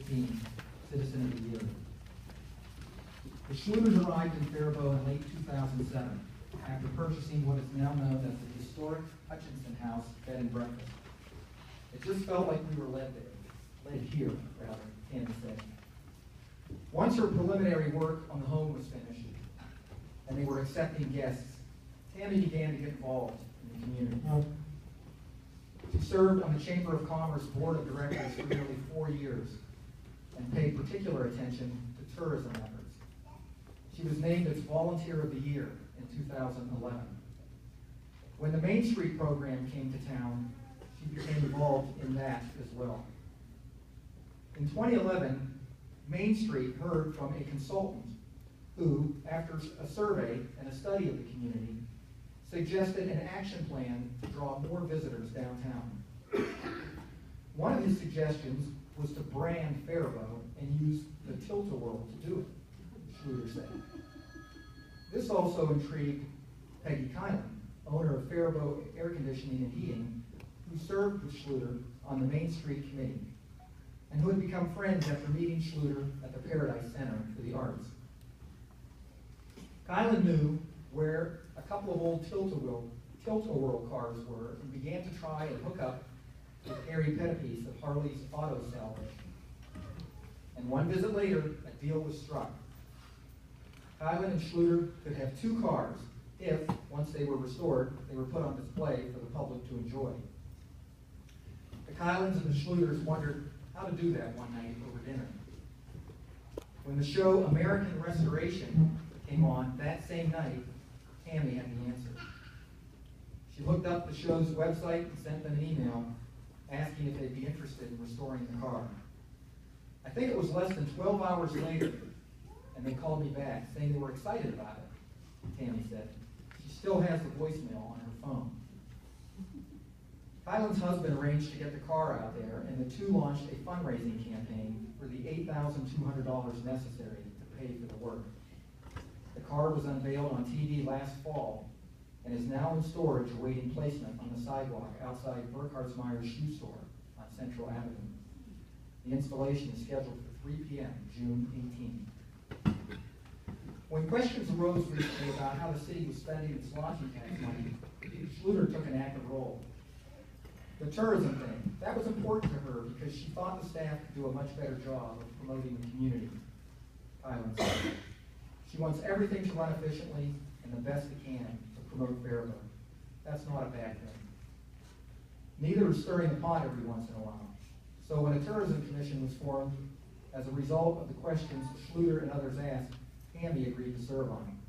2016 Citizen of the Year. The Schluters arrived in Faribault in late 2007 after purchasing what is now known as the historic Hutchinson House bed and breakfast. It just felt like we were led here, Tammy said. Once her preliminary work on the home was finished and they were accepting guests, Tammy began to get involved in the community. She served on the Chamber of Commerce Board of Directors for nearly 4 years and paid particular attention to tourism efforts. She was named its Volunteer of the Year in 2011. When the Main Street program came to town, she became involved in that as well. In 2011, Main Street heard from a consultant who, after a survey and a study of the community, suggested an action plan to draw more visitors downtown. One of his suggestions was to brand Faribault and use the tilt-a-whirl to do it, Schluter said. This also intrigued Peggy Kylan, owner of Faribault Air Conditioning and Heating, who served with Schluter on the Main Street Committee, and who had become friends after meeting Schluter at the Paradise Center for the Arts. Kylan knew where a couple of old tilt-a-whirl cars were and began to try and hook up with Harry Pettipies of Harley's Auto Salvage. And one visit later, a deal was struck. Kylan and Schluter could have 2 cars if, once they were restored, they were put on display for the public to enjoy. The Kylans and the Schluters wondered how to do that one night over dinner. When the show American Restoration came on that same night, Tammy had the answer. She looked up the show's website and sent them an email asking if they'd be interested in restoring the car. I think it was less than 12 hours later, and they called me back saying they were excited about it, Tammy said. She still has the voicemail on her phone. Kylan's husband arranged to get the car out there, and the two launched a fundraising campaign for the $8,200 necessary to pay for the work. The car was unveiled on TV last fall and is now in storage awaiting placement on the sidewalk outside Burkhartsmeyer's shoe store on Central Avenue. The installation is scheduled for 3 p.m. June 18th. When questions arose recently about how the city was spending its lodging tax money, Schluter took an active role. The tourism thing, that was important to her because she thought the staff could do a much better job of promoting the community, Kylan said. She wants everything to run efficiently and the best it can to promote Faribault. That's not a bad thing. Neither is stirring the pot every once in a while. So when a tourism commission was formed, as a result of the questions Schluter and others asked, Tammy agreed to serve on it.